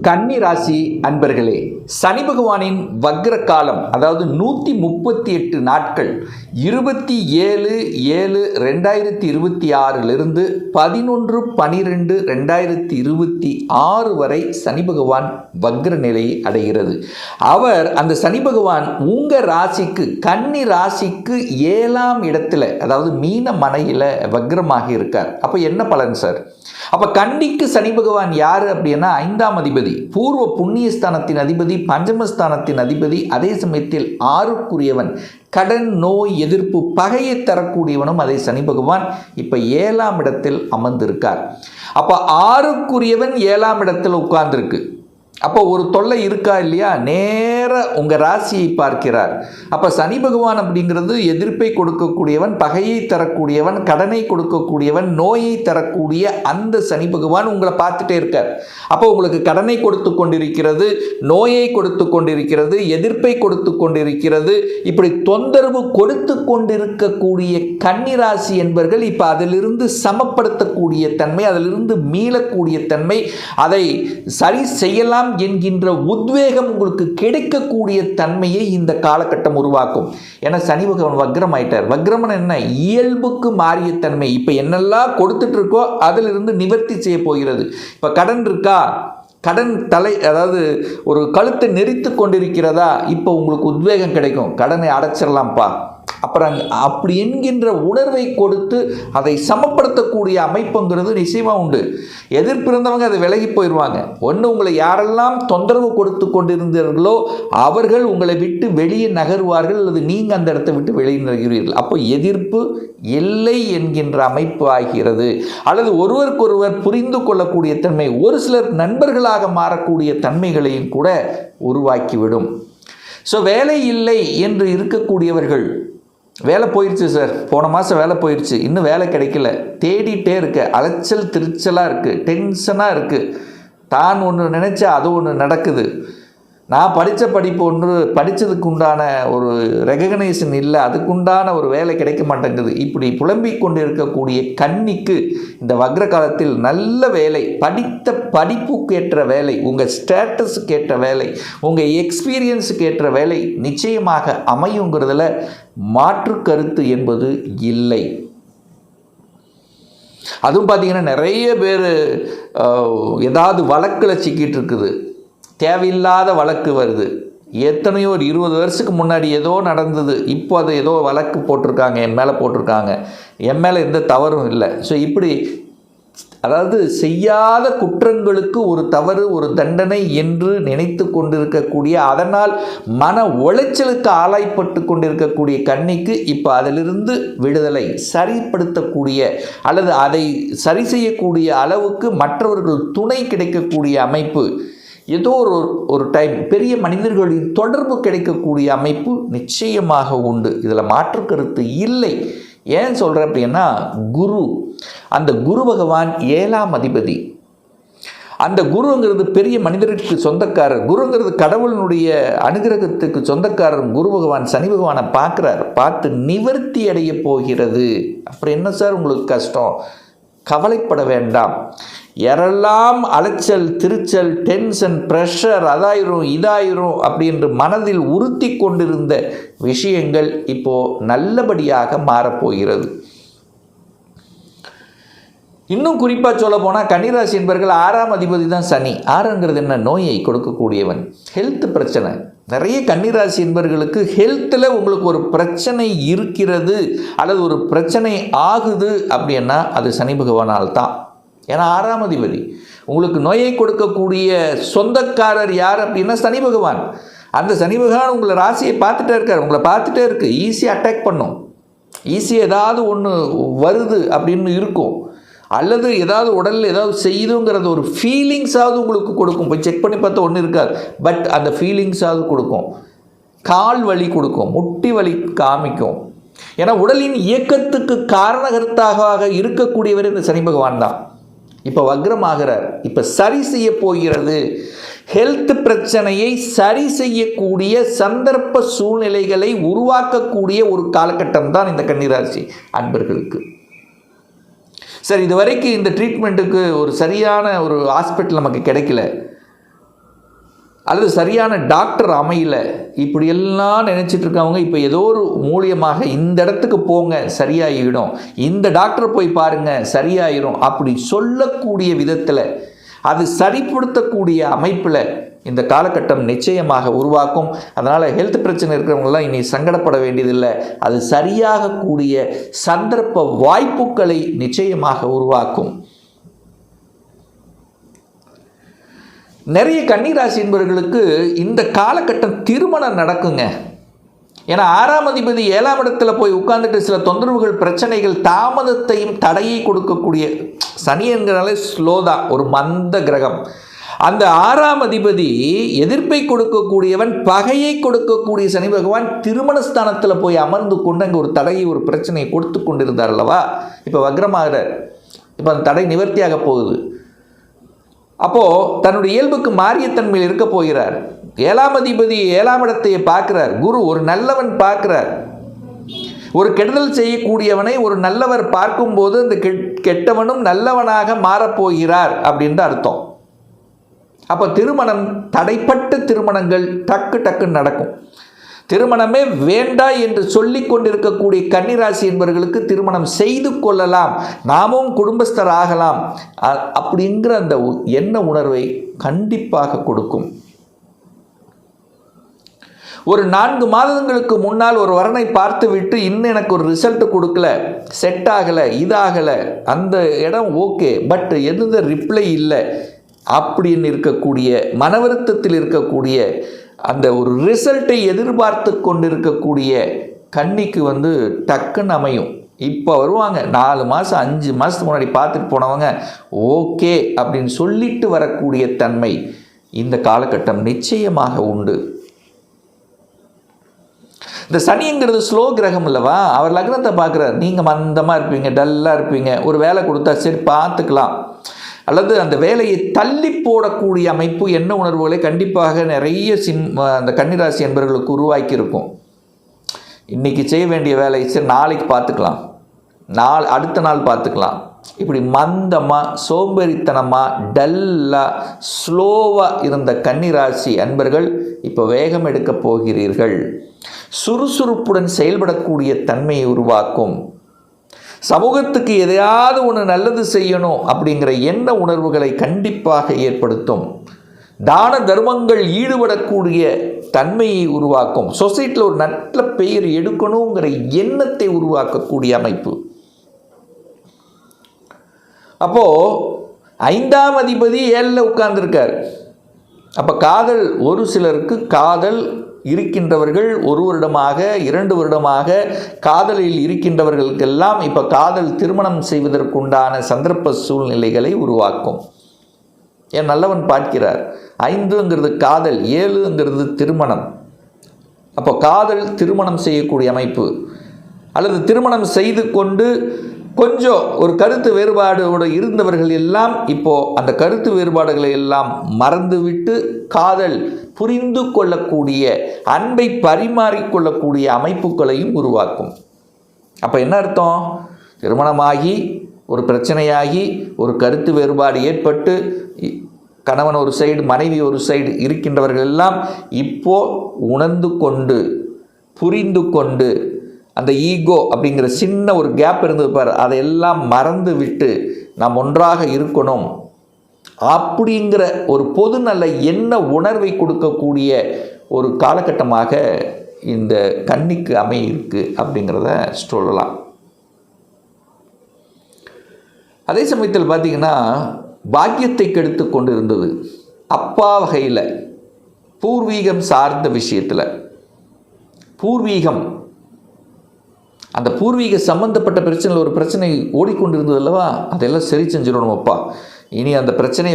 கன்னி ராசி அன்பர்களே, சனி பகவானின் வக்ர காலம் அதாவது 138 நாட்கள் 27/7/2026 11/12/2026 வரை சனி பகவான் வக்ர நிலையை அடைகிறது. அவர் அந்த சனி பகவான் உங்க ராசிக்கு கன்னி ராசிக்கு 7ஆம் இடத்துல அதாவது மீன மனையில் வக்ரமாக இருக்கார். அப்போ என்ன பலன் சார்? அப்போ கன்னிக்கு சனி பகவான் யார் அப்படின்னா 5ஆம் அதிபதி, பூர்வ புண்ணியஸ்தானத்தின் அதிபதி, பஞ்சமஸ்தானத்தின் அதிபதி, அதே சமயத்தில் 6க்குரியவன், கடன் நோய் எதிர்ப்பு பகையை தரக்கூடியவனும் அதே சனி பகவான் இப்போ 7ஆம் இடத்தில் அமர்ந்திருக்கார். அப்போ 6க்குரியவன் 7ஆம் இடத்தில் உட்கார்ந்துருக்கு. அப்போ ஒரு தொல்லை இருக்கா இல்லையா? நேர உங்கள் ராசியை பார்க்கிறார். அப்போ சனி பகவான் அப்படிங்கிறது எதிர்ப்பை கொடுக்கக்கூடியவன், பகையை தரக்கூடியவன், கடனை கொடுக்கக்கூடியவன், நோயை தரக்கூடிய அந்த சனி பகவான் உங்களை பார்த்துட்டே இருக்கார். அப்போ உங்களுக்கு கடனை கொடுத்து கொண்டிருக்கிறது, நோயை கொடுத்து கொண்டிருக்கிறது, எதிர்ப்பை கொடுத்து கொண்டிருக்கிறது. இப்படி தொந்தரவு கொடுத்து கொண்டிருக்கக்கூடிய கன்னிராசி என்பவர்கள் இப்போ அதிலிருந்து சமப்படுத்தக்கூடிய தன்மை, அதிலிருந்து மீளக்கூடிய தன்மை, அதை சரி செய்யலாம் என்கின்ற உத்வேகம் உங்களுக்கு கிடைக்கக்கூடிய தன்மையை இந்த காலகட்டம் உருவாக்கும். ஏன்னா சனி பகவான் வக்ரம் ஆயிட்டார். வக்ரமன் என்ன? இயல்புக்கு மாறிய தன்மை. இப்போ என்னெல்லாம் கொடுத்துட்டு இருக்கோ அதிலிருந்து நிவர்த்தி செய்ய போகிறது. இப்போ கடன் இருக்கா, கடன் அதாவது ஒரு கழுத்தை நெரித்து கொண்டிருக்கிறதா, இப்போ உங்களுக்கு உத்வேகம் கிடைக்கும், கடனை அடைச்சிடலாம்ப்பா. அப்புறம் அப்படி என்கின்ற உணர்வை கொடுத்து அதை சமப்படுத்தக்கூடிய அமைப்புங்கிறது நிச்சயமாக உண்டு. எதிர்ப்பிருந்தவங்க அதை விலகி போயிடுவாங்க. ஒன்று, உங்களை யாரெல்லாம் தொந்தரவு கொடுத்து கொண்டிருந்தீர்களோ அவர்கள் உங்களை விட்டு வெளியே நகருவார்கள், அல்லது நீங்கள் அந்த இடத்தை விட்டு வெளியே நகர்வீர்கள். அப்போ எதிர்ப்பு இல்லை என்கின்ற அமைப்பு ஆகிறது. அல்லது ஒருவருக்கொருவர் புரிந்து கொள்ளக்கூடிய தன்மை, ஒரு சிலர் நண்பர்களாக மாறக்கூடிய தன்மைகளையும் கூட உருவாக்கிவிடும். ஸோ வேலை இல்லை என்று இருக்கக்கூடியவர்கள், வேலை போயிடுச்சு சார், போன மாதம் வேலை போயிடுச்சு, இன்னும் வேலை கிடைக்கல, தேடிட்டே இருக்கு, அலைச்சல் திருச்சலாக இருக்குது, டென்ஷனாக இருக்குது, தான் ஒன்று நினச்சா அது ஒன்று நடக்குது, நான் படித்த படிப்பு ஒன்று, படித்ததுக்கு உண்டான ஒரு ரெகக்னைசேஷன் இல்லை, அதுக்குண்டான ஒரு வேலை கிடைக்க மாட்டேங்குது, இப்படி புலம்பிக் கொண்டு இருக்கக்கூடிய கன்னிக்கு இந்த வக்ர காலத்தில் நல்ல வேலை, படித்த படிப்புக்கு ஏற்ற வேலை, உங்கள் ஸ்டேட்டஸுக்கு ஏற்ற வேலை, உங்கள் எக்ஸ்பீரியன்ஸுக்கு ஏற்ற வேலை நிச்சயமாக அமையுங்கிறதுல மாற்று கருத்து என்பது இல்லை. அதுவும் பார்த்திங்கன்னா நிறைய பேர் ஏதாவது வழக்கில் சிக்கிட்டு இருக்குது, தேவையில்லாத வழக்கு வருது. எத்தனையோ ஒரு 20 வருஷத்துக்கு முன்னாடி ஏதோ நடந்தது, இப்போ அது ஏதோ வழக்கு போட்டிருக்காங்க, என் மேலே போட்டிருக்காங்க, என் மேலே எந்த தவறும் இல்லை. ஸோ இப்படி அதாவது செய்யாத குற்றங்களுக்கு ஒரு தவறு, ஒரு தண்டனை என்று நினைத்து கொண்டிருக்கக்கூடிய, அதனால் மன உளைச்சலுக்கு ஆளாய்ப்பட்டு கொண்டிருக்கக்கூடிய கன்னிக்கு இப்போ அதிலிருந்து விடுதலை, சரிப்படுத்தக்கூடிய அல்லது அதை சரி செய்யக்கூடிய அளவுக்கு மற்றவர்கள் துணை கிடைக்கக்கூடிய அமைப்பு, ஏதோ ஒரு டைம் பெரிய மனிதர்களின் தொடர்பு கிடைக்கக்கூடிய அமைப்பு நிச்சயமாக உண்டு. இதில் மாற்று கருத்து இல்லை. ஏன் சொல்கிறேன் அப்படின்னா, குரு, அந்த குரு பகவான் 7ஆம் அதிபதி. அந்த குருங்கிறது பெரிய மனிதருக்கு சொந்தக்காரர். குருங்கிறது கடவுளினுடைய அனுகிரகத்துக்கு சொந்தக்காரர். குரு பகவான் சனி பகவானை பார்க்குறார், பார்த்து நிவர்த்தி அடைய போகிறது. அப்புறம் என்ன சார் உங்களுக்கு கஷ்டம்? கவலைப்பட வேண்டாம். யாரெல்லாம் அலைச்சல் திருச்சல் டென்ஷன் ப்ரெஷர் அதாயிரும் இதாயிரும் அப்படின்று மனதில் உறுத்தி கொண்டிருந்த விஷயங்கள் இப்போது நல்லபடியாக மாறப்போகிறது. இன்னும் குறிப்பாக சொல்ல போனால் கன்னிராசி என்பவர்கள் 6ஆம் அதிபதி தான் சனி. 6ங்கிறது என்ன? நோயை கொடுக்கக்கூடியவன், ஹெல்த் பிரச்சனை. நிறைய கன்னிராசி என்பவர்களுக்கு ஹெல்த்தில் உங்களுக்கு ஒரு பிரச்சனை இருக்கிறது அல்லது ஒரு பிரச்சனை ஆகுது அப்படின்னா அது சனி பகவானால் தான். ஏன்னா 6ஆம் அதிபதி உங்களுக்கு நோயை கொடுக்கக்கூடிய சொந்தக்காரர் யார் அப்படின்னா சனி பகவான். அந்த சனி பகவான் உங்களை ராசியை பார்த்துட்டே இருக்கார், உங்களை பார்த்துட்டே இருக்கு, ஈஸியாக அட்டாக் பண்ணும், ஈஸியாக ஏதாவது ஒன்று வருது அப்படின்னு இருக்கும், அல்லது ஏதாவது உடலில் ஏதாவது செய்யுதுங்கிறது ஒரு ஃபீலிங்ஸாவது உங்களுக்கு கொடுக்கும். போய் செக் பண்ணி பார்த்தா ஒன்றும் இருக்காது, பட் அந்த ஃபீலிங்ஸாவது கொடுக்கும். கால் வலி கொடுக்கும், முட்டி வலி காமிக்கும். ஏன்னா உடலின் இயக்கத்துக்கு காரணகர்த்தாக இருக்கக்கூடியவர் இந்த சனி பகவான் தான். இப்போ வக்ரமாகிறார், இப்போ சரி செய்ய போகிறது. ஹெல்த் பிரச்சனையை சரி செய்யக்கூடிய சந்தர்ப்ப சூழ்நிலைகளை உருவாக்கக்கூடிய ஒரு காலகட்டம் தான் இந்த கன்னிராசி அன்பர்களுக்கு. சரி, இது வரைக்கும் இந்த ட்ரீட்மெண்ட்டுக்கு ஒரு சரியான ஒரு ஹாஸ்பிட்டல் நமக்கு கிடைக்கல, அல்லது சரியான டாக்டர் அமையல, இப்படியெல்லாம் நினச்சிட்டு இருக்கவங்க இப்போ ஏதோ ஒரு மூலியமாக இந்த இடத்துக்கு போங்க சரியாயிடும், இந்த டாக்டர் போய் பாருங்க சரியாயிரும் அப்படி சொல்லக்கூடிய விதத்தில், அது சரிப்படுத்தக்கூடிய அமைப்பில் இந்த காலகட்டம் நிச்சயமாக உருவாக்கும். அதனால் ஹெல்த் பிரச்சனை இருக்கிறவங்களாம் இனி சங்கடப்பட வேண்டியதில்லை. அது சரியாகக்கூடிய சந்தர்ப்ப வாய்ப்புகளை நிச்சயமாக உருவாக்கும். நிறைய கன்னிராசி என்பவர்களுக்கு இந்த காலகட்டம் திருமணம் நடக்குங்க. ஏன்னா 6ஆம் அதிபதி 7ஆம் இடத்துல போய் உட்கார்ந்துட்டு சில தொந்தரவுகள், பிரச்சனைகள், தாமதத்தையும் தடையை கொடுக்கக்கூடிய, சனி என்கிறாலே ஸ்லோ தான், ஒரு மந்த கிரகம். அந்த 6ஆம் அதிபதி எதிர்ப்பை கொடுக்கக்கூடியவன், பகையை கொடுக்கக்கூடிய சனி பகவான் திருமணஸ்தானத்தில் போய் அமர்ந்து கொண்டு அங்கே ஒரு தடையை, ஒரு பிரச்சனையை கொடுத்து கொண்டிருந்தார் அல்லவா. இப்போ வக்ரமாகிறார். இப்போ அந்த தடை நிவர்த்தியாக போகுது. அப்போது தன்னுடைய இயல்புக்கு மாறிய தன்மையில் இருக்க போகிறார். 7ஆம் அதிபதி 7ஆம் இடத்தையே பார்க்கிறார். குரு ஒரு நல்லவன் பார்க்கிறார். ஒரு கெடுதல் செய்யக்கூடியவனை ஒரு நல்லவர் பார்க்கும்போது அந்த கெட்டவனும் நல்லவனாக மாறப்போகிறார் அப்படின்னு அர்த்தம். அப்போ திருமணம், தடைப்பட்ட திருமணங்கள் டக்கு டக்குன்னு நடக்கும். திருமணமே வேண்டா என்று சொல்லி கொண்டிருக்கக்கூடிய கன்னிராசி என்பவர்களுக்கு திருமணம் செய்து கொள்ளலாம், நாமும் குடும்பஸ்தர் ஆகலாம் அப்படிங்கிற அந்த எண்ண உணர்வை கண்டிப்பாக கொடுக்கும். ஒரு 4 மாதங்களுக்கு முன்னால் ஒரு வரனை பார்த்து விட்டு இன்னும் எனக்கு ஒரு ரிசல்ட் கொடுக்கல, செட் ஆகலை, இதாகலை, அந்த இடம் ஓகே பட் எந்த ரிப்ளை இல்லை அப்படின்னு இருக்கக்கூடிய, மன வருத்தத்தில் இருக்கக்கூடிய, அந்த ஒரு ரிசல்ட்டை எதிர்பார்த்து கொண்டிருக்கக்கூடிய கன்னிக்கு டக்குன்னு அமையும். இப்போ வருவாங்க. 4 மாதம் 5 மாதத்துக்கு முன்னாடி பார்த்துட்டு போனவங்க ஓகே அப்படின்னு சொல்லிட்டு வரக்கூடிய தன்மை இந்த காலகட்டம் நிச்சயமாக உண்டு. இந்த சனிங்கிறது ஸ்லோ கிரகம் இல்லவா, அவர் லக்னத்தை பார்க்குறார். நீங்கள் மந்தமாக இருப்பீங்க, டல்லாக இருப்பீங்க, ஒரு வேலை கொடுத்தா சரி பார்த்துக்கலாம், அல்லது அந்த வேலையை தள்ளி போடக்கூடிய அமைப்பு, எண்ண உணர்வுகளை கண்டிப்பாக நிறைய அந்த கன்னிராசி என்பவர்களுக்கு உருவாக்கி இருக்கும். இன்றைக்கி செய்ய வேண்டிய வேலையை சரி நாளைக்கு பார்த்துக்கலாம், அடுத்த நாள் பார்த்துக்கலாம், இப்படி மந்தமாக, சோம்பேறித்தனமாக, டல்லாக, ஸ்லோவாக இருந்த கன்னிராசி அன்பர்கள் இப்போ வேகம் எடுக்கப் போகிறீர்கள். சுறுசுறுப்புடன் செயல்படக்கூடிய தன்மையை உருவாக்கும். சமூகத்துக்கு எதையாவது ஒன்று நல்லது செய்யணும் அப்படிங்கிற எண்ண உணர்வுகளை கண்டிப்பாக ஏற்படுத்தும். தான தர்மங்கள் ஈடுபடக்கூடிய தன்மையை உருவாக்கும். சொசைட்டியில் ஒரு நல்ல பெயர் எடுக்கணுங்கிற எண்ணத்தை உருவாக்கக்கூடிய அமைப்பு. அப்போது 5ஆம் அதிபதி 7ல் உட்கார்ந்துருக்கார். அப்போ காதல், ஒரு சிலருக்கு காதல் இருக்கின்றவர்கள் 1 வருடமாக 2 வருடமாக காதலில் இருக்கின்றவர்களுக்கெல்லாம் இப்போ காதல் திருமணம் செய்வதற்குண்டான சந்தர்ப்ப சூழ்நிலைகளை உருவாக்கும். ஏன் நல்லவன் பார்க்கிறார். 5ங்கிறது காதல், 7ங்கிறது திருமணம். அப்போ காதல் திருமணம் செய்யக்கூடிய அமைப்பு, அல்லது திருமணம் செய்து கொண்டு கொஞ்சம் ஒரு கருத்து வேறுபாடோடு இருந்தவர்கள் எல்லாம் இப்போது அந்த கருத்து வேறுபாடுகளை எல்லாம் மறந்துவிட்டு காதல் புரிந்து கொள்ளக்கூடிய, அன்பை பரிமாறிக்கொள்ளக்கூடிய அமைப்புகளையும் உருவாக்கும். அப்போ என்ன அர்த்தம்? திருமணமாகி ஒரு பிரச்சனையாகி ஒரு கருத்து வேறுபாடு ஏற்பட்டு கணவன் ஒரு சைடு, மனைவி ஒரு சைடு இருக்கின்றவர்கள் எல்லாம் இப்போ உணர்ந்து கொண்டு, புரிந்து கொண்டு, அந்த ஈகோ அப்படிங்கிற சின்ன ஒரு கேப் இருந்தது பார், அதையெல்லாம் மறந்து விட்டு நாம் ஒன்றாக இருக்கணும் அப்படிங்கிற ஒரு பொது நல்ல எண்ண உணர்வை கொடுக்கக்கூடிய ஒரு காலகட்டமாக இந்த கன்னிக்கு அமையிருக்கு அப்படிங்கிறத சொல்லலாம். அதே சமயத்தில் பார்த்திங்கன்னா பாக்கியத்தை கெடுத்து கொண்டு இருந்தது அப்பா வகையில், பூர்வீகம் சார்ந்த விஷயத்தில். பூர்வீகம், அந்த பூர்வீக சம்பந்தப்பட்ட பிரச்சனையில் ஒரு பிரச்சனை ஓடிக்கொண்டிருந்தது அல்லவா, அதெல்லாம் சரி செஞ்சிடணும் அப்பா, இனி அந்த பிரச்சனை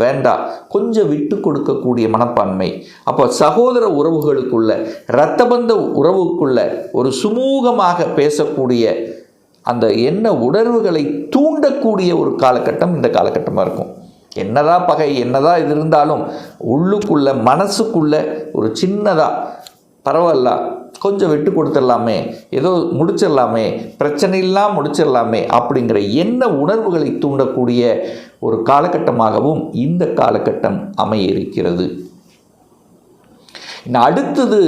வேண்டாம், கொஞ்சம் விட்டு கொடுக்கக்கூடிய மனப்பான்மை. அப்போ சகோதர உறவுகளுக்குள்ள, இரத்தபந்த உறவுக்குள்ள ஒரு சுமூகமாக பேசக்கூடிய அந்த எண்ண உணர்வுகளை தூண்டக்கூடிய ஒரு காலகட்டம் இந்த காலகட்டமாக இருக்கும். என்னதான் பகை, என்னதான் இது இருந்தாலும் உள்ளுக்குள்ள, மனசுக்குள்ள ஒரு சின்னதாக பரவாயில்ல, கொஞ்சம் விட்டு கொடுத்துடலாமே, ஏதோ முடிச்சிடலாமே, பிரச்சனை இல்லாமல் முடிச்சிடலாமே அப்படிங்கிற எண்ண உணர்வுகளை தூண்டக்கூடிய ஒரு காலகட்டமாகவும் இந்த காலகட்டம் அமைய இருக்கிறது. இன்னும் அடுத்தது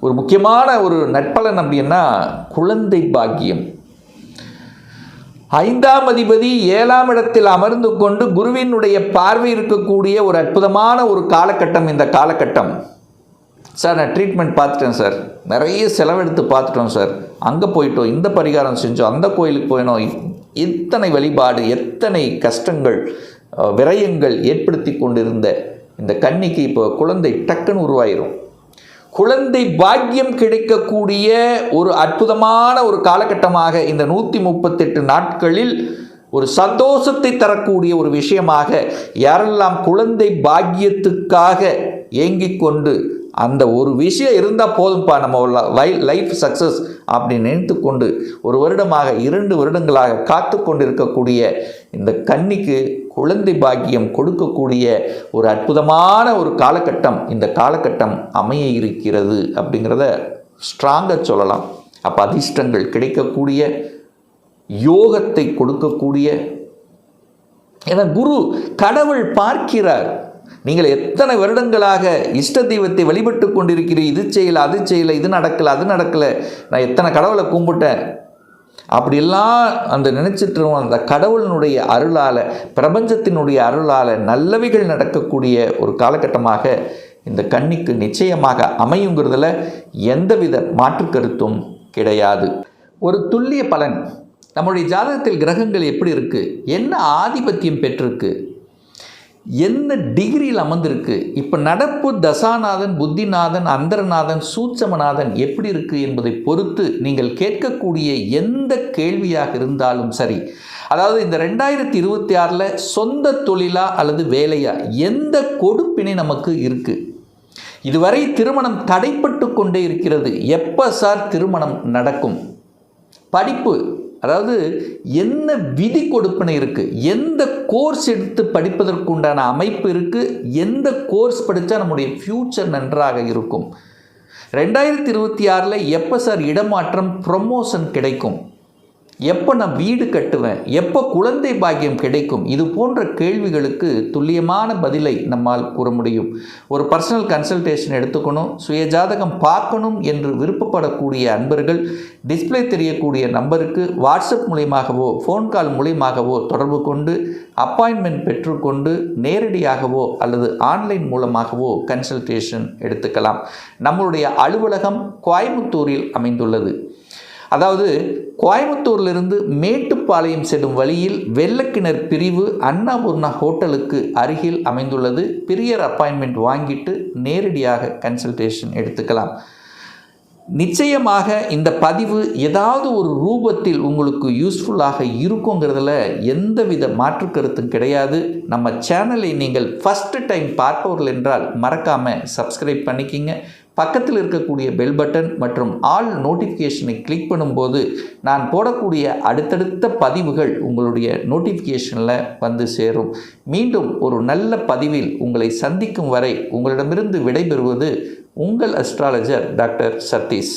ஒரு முக்கியமான ஒரு நற்பலன் அப்படின்னா குழந்தை பாக்கியம். 5ஆம் அதிபதி 7ஆம் இடத்தில் அமர்ந்து கொண்டு குருவினுடைய பார்வை இருக்கக்கூடிய ஒரு அற்புதமான ஒரு காலகட்டம் இந்த காலகட்டம். சார் நான் ட்ரீட்மெண்ட் பார்த்துட்டேன் சார், நிறைய செலவெடுத்து பார்த்துட்டோம் சார், அங்கே போயிட்டோம், இந்த பரிகாரம் செஞ்சோம், அந்த கோயிலுக்கு போயினோம், எத்தனை வழிபாடு, எத்தனை கஷ்டங்கள் விரயங்கள் ஏற்படுத்தி கொண்டிருந்த இந்த கன்னிக்கு இப்போ குழந்தை டக்குன்னு உருவாயிரும். குழந்தை பாக்கியம் கிடைக்கக்கூடிய ஒரு அற்புதமான ஒரு காலகட்டமாக இந்த 138 நாட்களில் ஒரு சந்தோஷத்தை தரக்கூடிய ஒரு விஷயமாக யாரெல்லாம் குழந்தை பாக்கியத்துக்காக ஏங்கிக் கொண்டு அந்த ஒரு விஷயம் இருந்தால் போதும்பா நம்ம லைஃப் சக்ஸஸ் அப்படின்னு நினைத்து கொண்டு ஒரு வருடமாக 2 வருடங்களாக காத்து கொண்டு இருக்கக்கூடிய இந்த கன்னிக்கு குழந்தை பாக்கியம் கொடுக்கக்கூடிய ஒரு அற்புதமான ஒரு காலகட்டம் இந்த காலகட்டம் அமைய இருக்கிறது அப்படிங்கிறத ஸ்ட்ராங்காக சொல்லலாம். அப்போ அதிர்ஷ்டங்கள் கிடைக்கக்கூடிய, யோகத்தை கொடுக்கக்கூடிய, ஏன்னா குரு கடவுள் பார்க்கிறார். நீங்கள் எத்தனை வருடங்களாக இஷ்ட தெய்வத்தை வழிபட்டு கொண்டிருக்கிறீர்கள், இது செய்யலை அது செய்யலை, இது நடக்கலை அது நடக்கலை, நான் எத்தனை கடவுளை கும்பிட்டேன் அப்படிலாம் அந்த நினச்சிட்டு அந்த கடவுளினுடைய அருளால், பிரபஞ்சத்தினுடைய அருளால் நல்லவைகள் நடக்கக்கூடிய ஒரு காலகட்டமாக இந்த கன்னிக்கு நிச்சயமாக அமையுங்கிறதுல எந்தவித மாற்று கருத்தும் கிடையாது. ஒரு துல்லிய பலன், நம்முடைய ஜாதகத்தில் கிரகங்கள் எப்படி இருக்குது, என்ன ஆதிபத்தியம் பெற்றிருக்கு, என்ன டிகிரியில் அமர்ந்திருக்கு, இப்போ நடப்பு தசாநாதன், புத்திநாதன், அந்தரநாதன், சூட்சமநாதன் எப்படி இருக்குது என்பதை பொறுத்து நீங்கள் கேட்கக்கூடிய எந்த கேள்வியாக இருந்தாலும் சரி, அதாவது இந்த 2026 சொந்த தொழிலா அல்லது வேலையா, எந்த கொடுப்பினை நமக்கு இருக்குது, இதுவரை திருமணம் தடைப்பட்டு கொண்டே இருக்கிறது, எப்போ சார் திருமணம் நடக்கும், படிப்பு, அதாவது என்ன விதி கொடுப்பினை இருக்குது, எந்த கோர்ஸ் எடுத்து படிப்பதற்குண்டான அமைப்பு இருக்குது, எந்த கோர்ஸ் படித்தா நம்முடைய ஃப்யூச்சர் நன்றாக இருக்கும், 2026 எப்போ சார் இடமாற்றம் ப்ரமோஷன் கிடைக்கும், எப்போ நான் வீடு கட்டுவேன், எப்போ குழந்தை பாக்கியம் கிடைக்கும், இது போன்ற கேள்விகளுக்கு துல்லியமான பதிலை நம்மால் கூற முடியும். ஒரு பர்சனல் கன்சல்டேஷன் எடுத்துக்கணும், சுயஜாதகம் பார்க்கணும் என்று விருப்பப்படக்கூடிய அன்பர்கள் டிஸ்பிளே தெரியக்கூடிய நம்பருக்கு வாட்ஸ்அப் மூலியமாகவோ ஃபோன் கால் மூலியமாகவோ தொடர்பு கொண்டு அப்பாயின்மெண்ட் பெற்றுக்கொண்டு நேரடியாகவோ அல்லது ஆன்லைன் மூலமாகவோ கன்சல்டேஷன் எடுத்துக்கலாம். நம்மளுடைய அலுவலகம் கோயம்புத்தூரில் அமைந்துள்ளது. அதாவது கோயம்புத்தூரிலிருந்து மேட்டுப்பாளையம் செல்லும் வழியில் வெள்ளக்கிணர் பிரிவு அன்னபூர்ணா ஹோட்டலுக்கு அருகில் அமைந்துள்ளது. பிரியர் அப்பாயின்மெண்ட் வாங்கிட்டு நேரடியாக கன்சல்டேஷன் எடுத்துக்கலாம். நிச்சயமாக இந்த பதிவு ஏதாவது ஒரு ரூபத்தில் உங்களுக்கு யூஸ்ஃபுல்லாக இருக்குங்கிறதுல எந்தவித மாற்று கருத்தும் கிடையாது. நம்ம சேனலை நீங்கள் ஃபஸ்ட்டு டைம் பார்ப்பவர்கள் என்றால் மறக்காமல் சப்ஸ்கிரைப் பண்ணிக்கிங்க. பக்கத்தில் இருக்கக்கூடிய பெல் பட்டன் மற்றும் ஆல் நோட்டிஃபிகேஷனை கிளிக் பண்ணும்போது நான் போடக்கூடிய அடுத்தடுத்த பதிவுகள் உங்களுடைய நோட்டிஃபிகேஷனில் வந்து சேரும். மீண்டும் ஒரு நல்ல பதிவில் உங்களை சந்திக்கும் வரை உங்களிடமிருந்து விடைபெறுவது உங்கள் அஸ்ட்ராலஜர் டாக்டர் சதீஷ்.